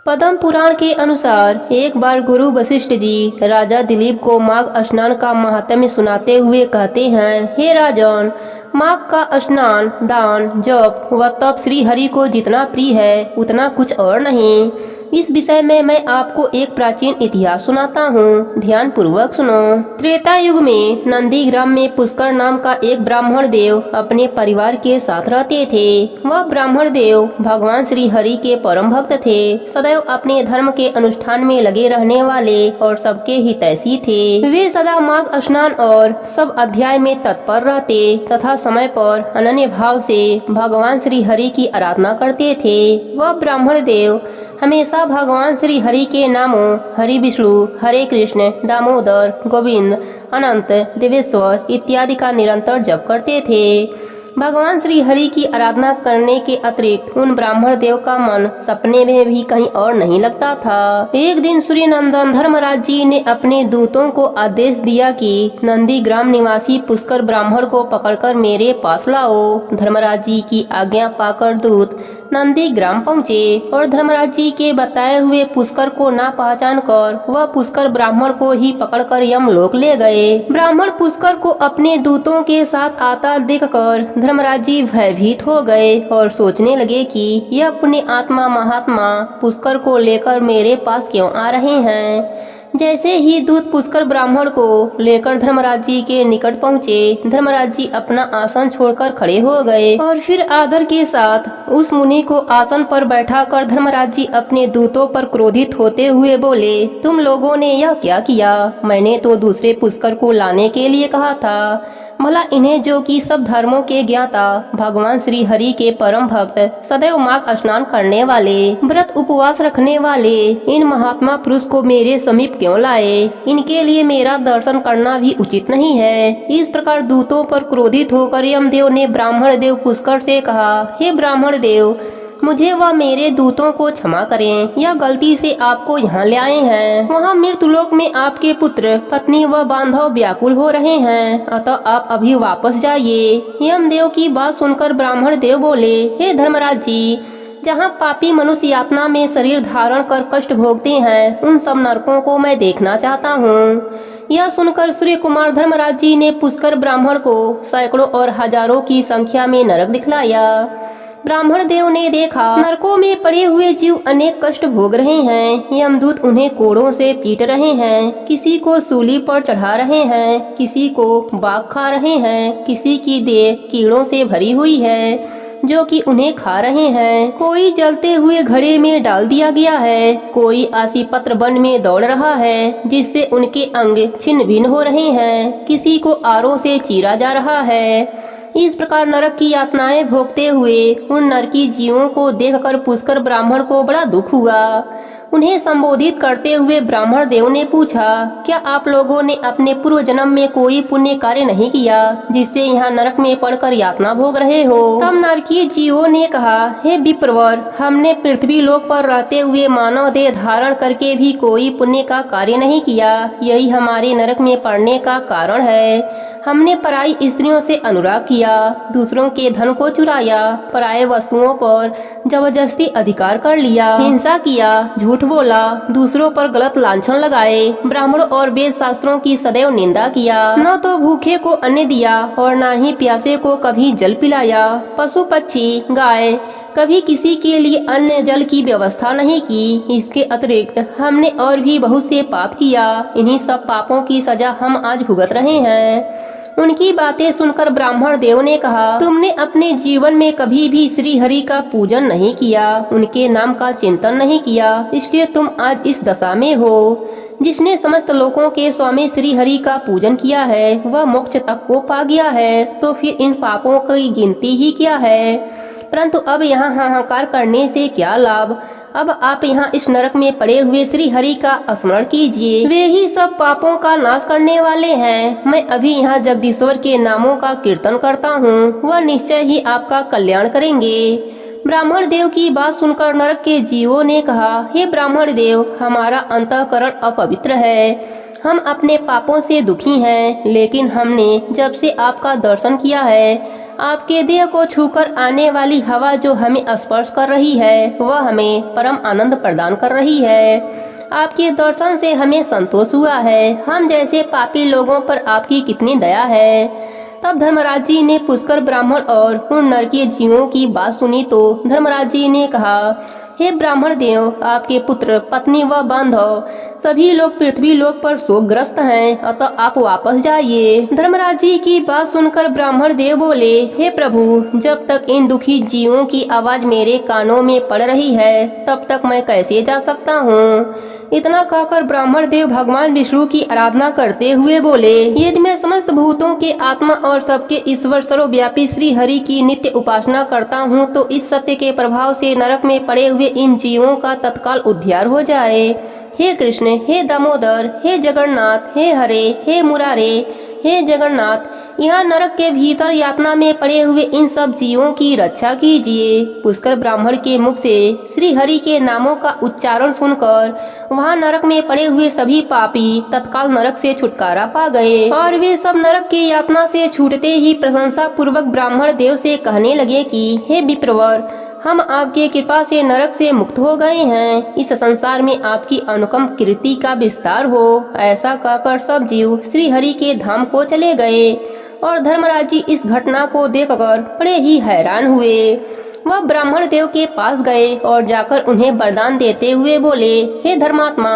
पद्म पुराण के अनुसार एक बार गुरु वशिष्ठ जी राजा दिलीप को माघ स्नान का महात्म्य सुनाते हुए कहते हैं, हे राजन, माघ का स्नान, दान, जप व तप श्री हरि को जितना प्रिय है उतना कुछ और नहीं। इस विषय में मैं आपको एक प्राचीन इतिहास सुनाता हूँ, ध्यान पूर्वक सुनो। त्रेता युग में नंदीग्राम में पुष्कर नाम का एक ब्राह्मण देव अपने परिवार के साथ रहते थे। वह ब्राह्मण देव भगवान श्री हरि के परम भक्त थे। सदैव अपने धर्म के अनुष्ठान में लगे रहने वाले और सबके हितैषी थे। वे सदा माघ स्नान और सब अध्याय में तत्पर रहते तथा समय पर अनन्य भाव से भगवान श्री हरि की आराधना करते थे। वह ब्राह्मण देव हमेशा भगवान श्री हरि के नामों हरि विष्णु, हरे कृष्ण, दामोदर, गोविंद, अनंत, देवेश्वर इत्यादि का निरंतर जप करते थे। भगवान श्री हरि की आराधना करने के अतिरिक्त उन ब्राह्मण देव का मन सपने में भी कहीं और नहीं लगता था। एक दिन सूर्य नंदन धर्मराज जी ने अपने दूतों को आदेश दिया कि नंदीग्राम निवासी पुष्कर ब्राह्मण को पकड़कर मेरे पास लाओ। धर्मराज जी की आज्ञा पाकर दूत नंदीग्राम पहुँचे और धर्मराज जी के बताए हुए पुष्कर को ना पहचान कर वह पुष्कर ब्राह्मण को ही पकड़कर यमलोक ले गए। ब्राह्मण पुष्कर को अपने दूतों के साथ आता देखकर धर्मराज जी भयभीत हो गए और सोचने लगे कि यह पुण्य आत्मा महात्मा पुष्कर को लेकर मेरे पास क्यों आ रहे हैं। जैसे ही दूत पुष्कर ब्राह्मण को लेकर धर्मराज जी के निकट पहुँचे, धर्मराज जी अपना आसन छोड़कर खड़े हो गए और फिर आदर के साथ उस मुनि को आसन पर बैठाकर धर्मराज जी अपने दूतों पर क्रोधित होते हुए बोले, तुम लोगों ने यह क्या किया? मैंने तो दूसरे पुष्कर को लाने के लिए कहा था। भला इन्हें जो कि सब धर्मों के ज्ञाता भगवान श्री हरि के परम भक्त, सदैव माघ स्नान करने वाले, व्रत उपवास रखने वाले इन महात्मा पुरुष को मेरे समीप क्यों लाए? इनके लिए मेरा दर्शन करना भी उचित नहीं है। इस प्रकार दूतों पर क्रोधित होकर यमदेव ने ब्राह्मण देव पुष्कर से कहा, हे ब्राह्मण देव, मुझे व मेरे दूतों को क्षमा करें, यह गलती से आपको यहाँ ले आए हैं। वहाँ मृत्युलोक में आपके पुत्र, पत्नी व बांधव व्याकुल हो रहे हैं, अतः आप अभी वापस जाइए। यमदेव की बात सुनकर ब्राह्मण देव बोले, हे धर्मराज जी, जहाँ पापी मनुष्य यातना में शरीर धारण कर कष्ट भोगते हैं, उन सब नरकों को मैं देखना चाहता हूँ। यह सुनकर सूर्य कुमार धर्मराज जी ने पुष्कर ब्राह्मण को सैकड़ों और हजारों की संख्या में नरक दिखलाया। ब्राह्मण देव ने देखा नरकों में पड़े हुए जीव अनेक कष्ट भोग रहे हैं। यमदूत उन्हें कोड़ों से पीट रहे हैं, किसी को सूली पर चढ़ा रहे हैं, किसी को बाघ खा रहे हैं, किसी की देह कीड़ों से भरी हुई है जो कि उन्हें खा रहे हैं। कोई जलते हुए घड़े में डाल दिया गया है, कोई आसी पत्र वन में दौड़ रहा है जिससे उनके अंग छिन्न भिन्न हो रहे हैं, किसी को आरों से चीरा जा रहा है। इस प्रकार नरक की यातनाएं भोगते हुए उन नरकी जीवों को देखकर पुष्कर ब्राह्मण को बड़ा दुख हुआ। उन्हें संबोधित करते हुए ब्राह्मण देव ने पूछा, क्या आप लोगों ने अपने पूर्व जन्म में कोई पुण्य कार्य नहीं किया जिससे यहाँ नरक में पड़कर यातना भोग रहे हो? तब नरकीय जीवों ने कहा, हे विप्रवर, हमने पृथ्वी लोक पर रहते हुए मानव देह धारण करके भी कोई पुण्य का कार्य नहीं किया, यही हमारे नरक में पड़ने का कारण है। हमने पराई स्त्रियों से अनुराग किया, दूसरों के धन को चुराया, पराये वस्तुओं पर जबरदस्ती अधिकार कर लिया, हिंसा किया, झूठ बोला, दूसरों पर गलत लांछन लगाए, ब्राह्मणों और वेद शास्त्रों की सदैव निंदा किया, न तो भूखे को अन्न दिया और न ही प्यासे को कभी जल पिलाया, पशु पक्षी गाय कभी किसी के लिए अन्न जल की व्यवस्था नहीं की। इसके अतिरिक्त हमने और भी बहुत से पाप किया, इन्हीं सब पापों की सजा हम आज भुगत रहे हैं। उनकी बातें सुनकर ब्राह्मण देव ने कहा, तुमने अपने जीवन में कभी भी श्री हरि का पूजन नहीं किया, उनके नाम का चिंतन नहीं किया, इसलिए तुम आज इस दशा में हो। जिसने समस्त लोकों के स्वामी श्री हरि का पूजन किया है वह मोक्ष तक को पा गया है, तो फिर इन पापों की गिनती ही क्या है? परंतु अब यहाँ हाहाकार करने से क्या लाभ? अब आप यहाँ इस नरक में पड़े हुए श्री हरि का स्मरण कीजिए, वे ही सब पापों का नाश करने वाले हैं। मैं अभी यहाँ जगदीश्वर के नामों का कीर्तन करता हूँ, वह निश्चय ही आपका कल्याण करेंगे। ब्राह्मण देव की बात सुनकर नरक के जीवों ने कहा, हे ब्राह्मण देव, हमारा अंतःकरण अपवित्र है, हम अपने पापों से दुखी हैं, लेकिन हमने जब से आपका दर्शन किया है, आपके देह को छूकर आने वाली हवा जो हमें स्पर्श कर रही है वह हमें परम आनंद प्रदान कर रही है। आपके दर्शन से हमें संतोष हुआ है, हम जैसे पापी लोगों पर आपकी कितनी दया है। तब धर्मराज जी ने पुष्कर ब्राह्मण और उन नरकीय जीवों की बात सुनी तो धर्मराज जी ने कहा, हे ब्राह्मण देव, आपके पुत्र, पत्नी व बांधव सभी लोग पृथ्वी लोक पर शोकग्रस्त हैं, अतः आप वापस जाइए। धर्मराज जी की बात सुनकर ब्राह्मण देव बोले, हे प्रभु, जब तक इन दुखी जीवों की आवाज मेरे कानों में पड़ रही है तब तक मैं कैसे जा सकता हूँ? इतना कहकर ब्राह्मण देव भगवान विष्णु की आराधना करते हुए बोले, यदि मैं समस्त भूतों के आत्मा और सबके ईश्वर सर्वव्यापी श्री हरि की नित्य उपासना करता हूँ तो इस सत्य के प्रभाव से नरक में पड़े हुए इन जीवों का तत्काल उद्धार हो जाए। हे कृष्ण, हे दामोदर, हे जगन्नाथ, हे हरे, हे मुरारे, हे जगन्नाथ, यहाँ नरक के भीतर यातना में पड़े हुए इन सब जीवों की रक्षा कीजिए। पुष्कर ब्राह्मण के मुख से श्री हरि के नामों का उच्चारण सुनकर वहाँ नरक में पड़े हुए सभी पापी तत्काल नरक से छुटकारा पा गए और वे सब नरक की यातना से छूटते ही प्रशंसा पूर्वक ब्राह्मण देव से कहने लगे कि हे विप्रवर, हम आपके कृपा से नरक से मुक्त हो गए हैं, इस संसार में आपकी अनुपम कीर्ति का विस्तार हो। ऐसा कहकर सब जीव श्री हरि के धाम को चले गए और धर्मराज जी इस घटना को देखकर बड़े ही हैरान हुए। वह ब्राह्मण देव के पास गए और जाकर उन्हें वरदान देते हुए बोले, हे धर्मात्मा,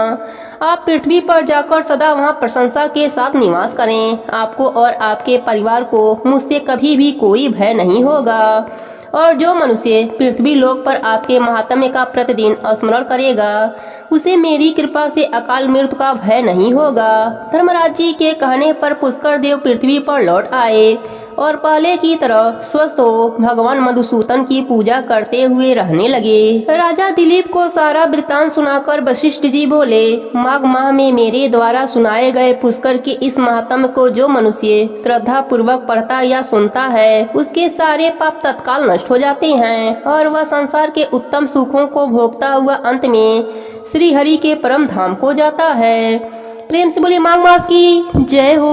आप पृथ्वी पर जाकर सदा वहाँ प्रशंसा के साथ निवास करें। आपको और आपके परिवार को मुझसे कभी भी कोई भय नहीं होगा और जो मनुष्य पृथ्वी लोक पर आपके महात्म्य का प्रतिदिन स्मरण करेगा उसे मेरी कृपा से अकाल मृत्यु का भय नहीं होगा। धर्मराज जी के कहने पर पुष्कर देव पृथ्वी पर लौट आए और पहले की तरह स्वस्थ हो भगवान मधुसूदन की पूजा करते हुए रहने लगे। राजा दिलीप को सारा वृतांत सुनाकर वशिष्ठ जी बोले, माघ माह में मेरे द्वारा सुनाए गए पुष्कर के इस महात्म्य को जो मनुष्य श्रद्धा पूर्वक पढ़ता या सुनता है उसके सारे पाप तत्काल नष्ट हो जाते हैं और वह संसार के उत्तम सुखों को भोगता हुआ अंत में श्री हरि के परम धाम को जाता है। प्रेम से बोले माघ मास की जय हो।